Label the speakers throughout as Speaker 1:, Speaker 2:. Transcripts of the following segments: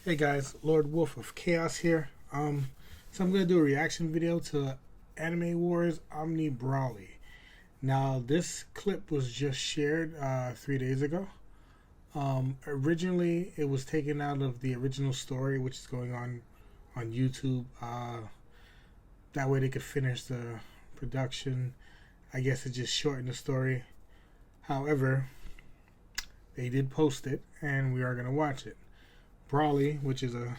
Speaker 1: Hey guys, Lord Wolf of Chaos here. So I'm gonna do a reaction video to Anime Wars Omni Brawly. Now this clip was just shared 3 days ago. Originally, it was taken out of the original story, which is going on YouTube. That way they could finish the production. I guess it just shortened the story. However, they did post it, and we are gonna watch it. Brawly, which is a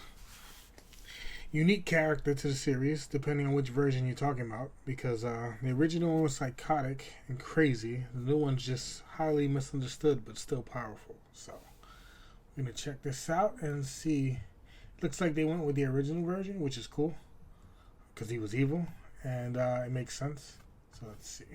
Speaker 1: unique character to the series, depending on which version you're talking about, because the original one was psychotic and crazy. The new one's just highly misunderstood, but still powerful. So, we're going to check this out and see. Looks like they went with the original version, which is cool, because he was evil, and it makes sense. So, let's see.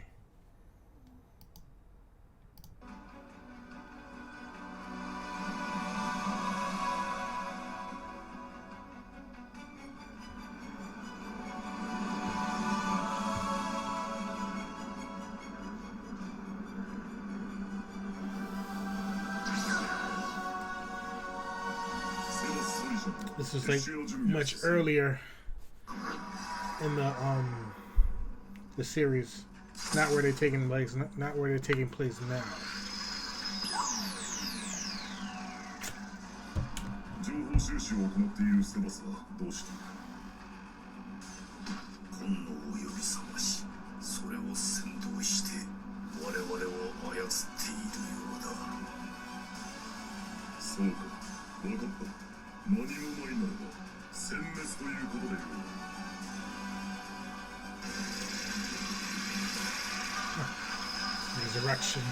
Speaker 1: This is like much earlier in the series, not where they're taking place, not where they're taking place now. Resurrection.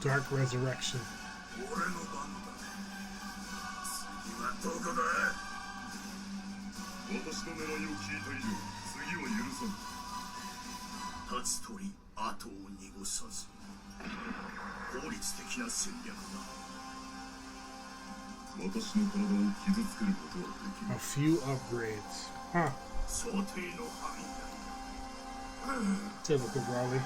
Speaker 1: Dark Resurrection. A few upgrades. Huh. Typical Brawly.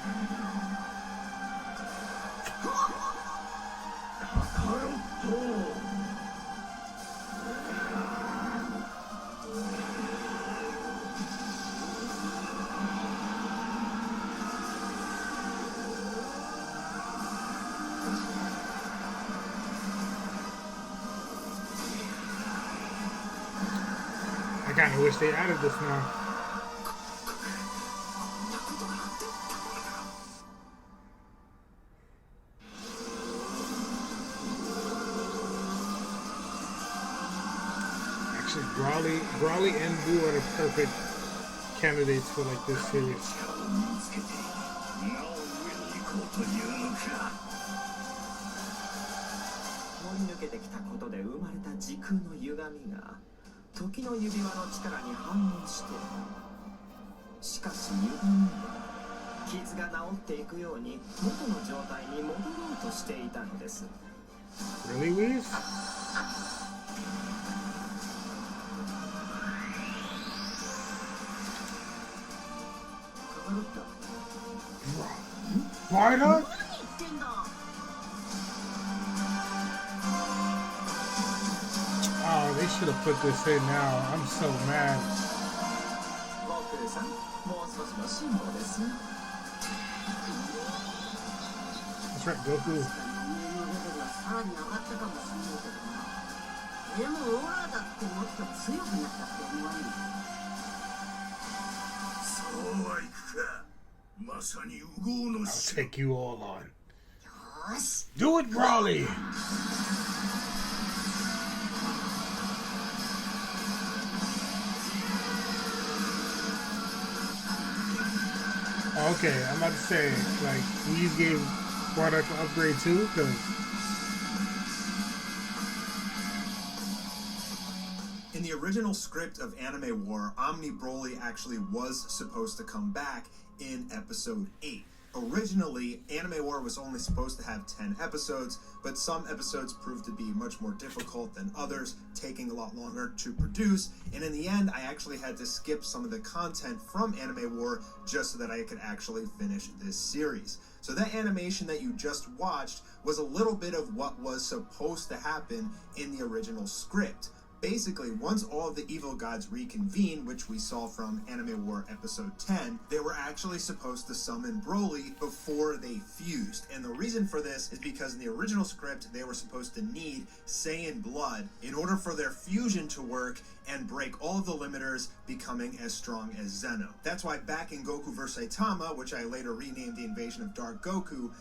Speaker 1: I kinda wish they added this now. Actually, Brawly and Boo are the perfect candidates for like this series. Really, Weez? Bardock? Oh, they should have put this in now. I'm so mad. That's right, Goku. I'll take you all on. Do it, Brawly! Okay, I'm about to say, like, Weez gave Bardock an upgrade too, because
Speaker 2: in the original script of Anime War, Omni Broly actually was supposed to come back in episode 8. Originally, Anime War was only supposed to have 10 episodes, but some episodes proved to be much more difficult than others, taking a lot longer to produce, and in the end, I actually had to skip some of the content from Anime War just so that I could actually finish this series. So that animation that you just watched was a little bit of what was supposed to happen in the original script. Basically, once all of the evil gods reconvene, which we saw from Anime War episode 10, they were actually supposed to summon Broly before they fused. And the reason for this is because in the original script, they were supposed to need Saiyan blood in order for their fusion to work and break all of the limiters, becoming as strong as Zeno. That's why back in Goku vs. Saitama, which I later renamed the Invasion of Dark Goku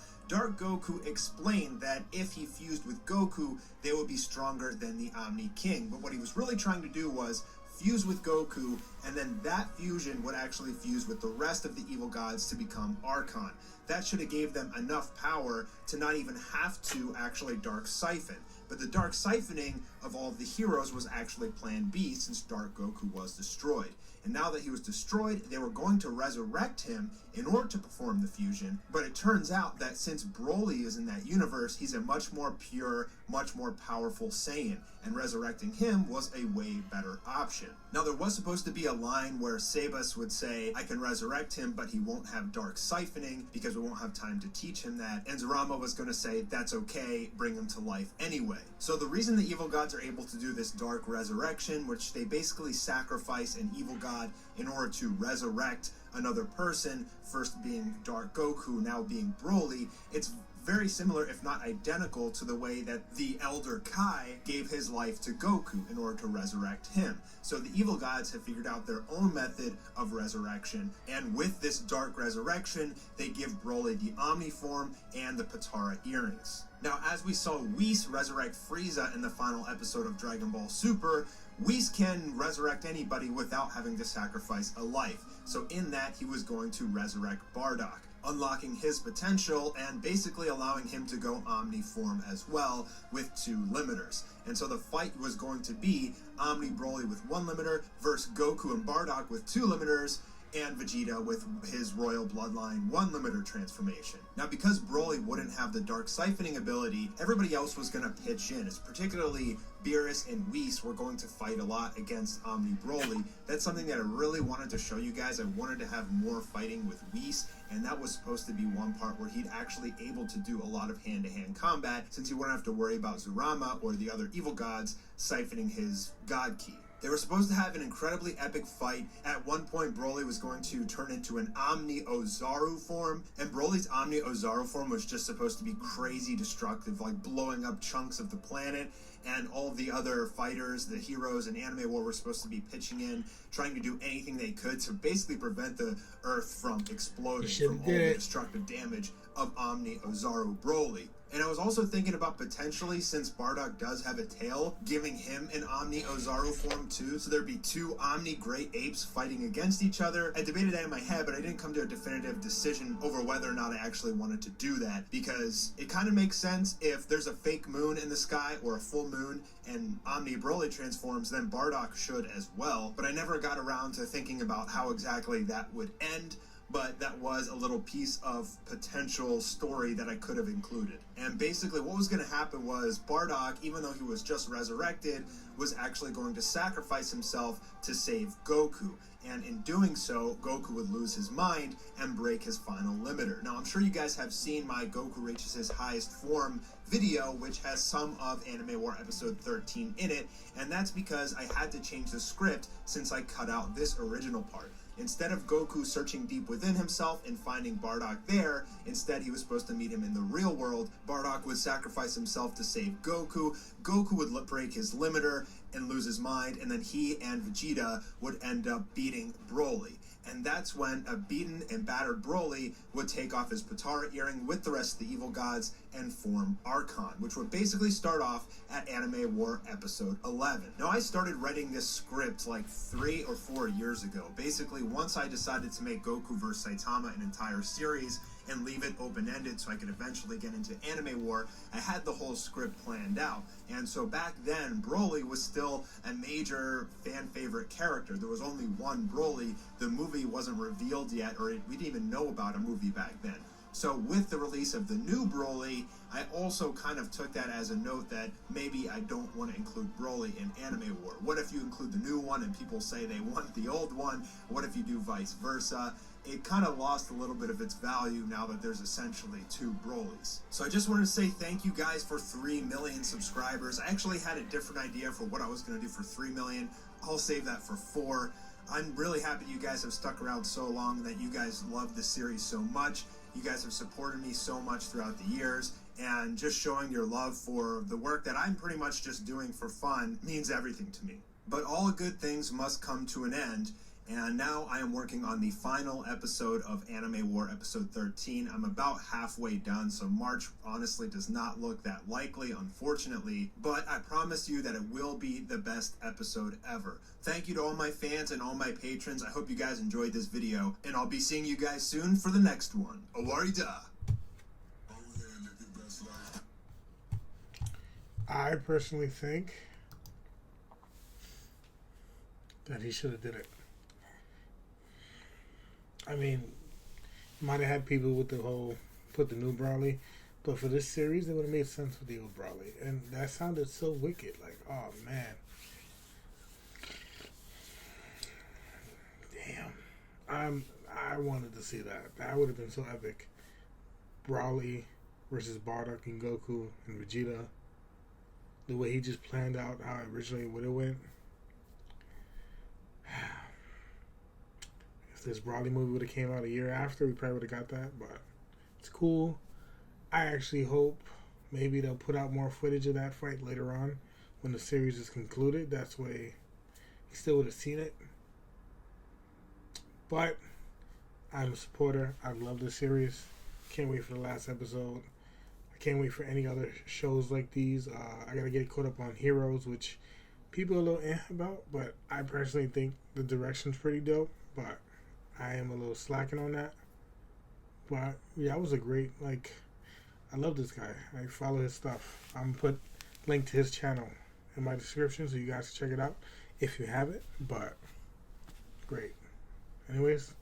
Speaker 2: explained that if he fused with Goku, they would be stronger than the Omni King. But what he was really trying to do was fuse with Goku, and then that fusion would actually fuse with the rest of the evil gods to become Archon. That should have gave them enough power to not even have to actually Dark Siphon. But the Dark Siphoning of all of the heroes was actually Plan B, since Dark Goku was destroyed. And now that he was destroyed, they were going to resurrect him in order to perform the fusion. But it turns out that since Broly is in that universe, he's a much more pure, much more powerful Saiyan, and resurrecting him was a way better option. Now, there was supposed to be a line where Sebas would say, I can resurrect him, but he won't have Dark Siphoning because we won't have time to teach him that. And Zurama was going to say, that's okay, bring him to life anyway. So the reason the evil gods are able to do this dark resurrection, which they basically sacrifice an evil god in order to resurrect another person, first being Dark Goku, now being Broly, it's very similar, if not identical, to the way that the Elder Kai gave his life to Goku in order to resurrect him. So the evil gods have figured out their own method of resurrection, and with this dark resurrection, they give Broly the Omni form and the Patara earrings. Now, as we saw Whis resurrect Frieza in the final episode of Dragon Ball Super, Whis can resurrect anybody without having to sacrifice a life. So in that, he was going to resurrect Bardock, unlocking his potential and basically allowing him to go Omni form as well with 2 limiters. And so the fight was going to be Omni Broly with 1 limiter versus Goku and Bardock with 2 limiters, and Vegeta with his Royal Bloodline 1 limiter transformation. Now, because Broly wouldn't have the Dark Siphoning ability, everybody else was going to pitch in, as particularly Beerus and Whis were going to fight a lot against Omni Broly. That's something that I really wanted to show you guys. I wanted to have more fighting with Whis, and that was supposed to be one part where he'd actually able to do a lot of hand-to-hand combat, since he wouldn't have to worry about Zurama or the other evil gods siphoning his God Ki. They were supposed to have an incredibly epic fight. At one point, Broly was going to turn into an Omni Ozaru form, and Broly's Omni Ozaru form was just supposed to be crazy destructive, like blowing up chunks of the planet, and all of the other fighters, the heroes in Anime War, were supposed to be pitching in, trying to do anything they could to basically prevent the Earth from exploding from all the destructive damage of Omni Ozaru Broly. And I was also thinking about potentially, since Bardock does have a tail, giving him an Omni Ozaru form too, so there'd be 2 Omni Great Apes fighting against each other. I debated that in my head, but I didn't come to a definitive decision over whether or not I actually wanted to do that, because it kind of makes sense if there's a fake moon in the sky or a full moon and Omni Broly transforms, then Bardock should as well. But I never got around to thinking about how exactly that would end. But that was a little piece of potential story that I could have included. And basically what was going to happen was Bardock, even though he was just resurrected, was actually going to sacrifice himself to save Goku. And in doing so, Goku would lose his mind and break his final limiter. Now, I'm sure you guys have seen my Goku reaches his highest form video, which has some of Anime War episode 13 in it, and that's because I had to change the script since I cut out this original part. Instead of Goku searching deep within himself and finding Bardock there, instead he was supposed to meet him in the real world. Bardock would sacrifice himself to save Goku. Goku would break his limiter and lose his mind, and then he and Vegeta would end up beating Broly. And that's when a beaten and battered Broly would take off his Patara earring with the rest of the evil gods and form Archon, which would basically start off at Anime War episode 11. Now, I started writing this script like 3 or 4 years ago. Basically, once I decided to make Goku vs. Saitama an entire series, and leave it open-ended so I could eventually get into Anime War. I had the whole script planned out. And so back then, Broly was still a major fan favorite character. There was only one Broly. The movie wasn't revealed yet, or we didn't even know about a movie back then. So with the release of the new Broly, I also kind of took that as a note that maybe I don't want to include Broly in Anime War. What if you include the new one and people say they want the old one? What if you do vice versa? It kind of lost a little bit of its value now that there's essentially two Brolys. So I just wanted to say thank you guys for 3 million subscribers. I actually had a different idea for what I was going to do for 3 million. I'll save that for 4. I'm really happy you guys have stuck around so long, that you guys love the series so much. You guys have supported me so much throughout the years, and just showing your love for the work that I'm pretty much just doing for fun means everything to me. But all good things must come to an end, and now I am working on the final episode of Anime War episode 13. I'm about halfway done, so March honestly does not look that likely, unfortunately, but I promise you that it will be the best episode ever. Thank you to all my fans and all my patrons. I hope you guys enjoyed this video, and I'll be seeing you guys soon for the next one. Awarida!
Speaker 1: I personally think that he should have did it. I mean, might have had people with the whole put the new Broly, but for this series, it would have made sense with the old Broly, and that sounded so wicked. Like, oh man, damn, I wanted to see that. That would have been so epic. Broly versus Bardock and Goku and Vegeta. The way he just planned out how originally would have went. If this Broly movie would have came out a year after, we probably would have got that, but it's cool. I actually hope maybe they'll put out more footage of that fight later on when the series is concluded. That's way he still would have seen it. But I'm a supporter. I love this series. Can't wait for the last episode. I can't wait for any other shows like these. I gotta get caught up on Heroes, which people are a little about, but I personally think the direction's pretty dope. But I am a little slacking on that. But yeah, that was a great, like, I love this guy. I follow his stuff. I'm gonna put link to his channel in my description so you guys can check it out if you have it. But great. Anyways,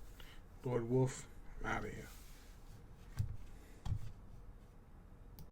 Speaker 1: Lord Wolf, I'm out of here.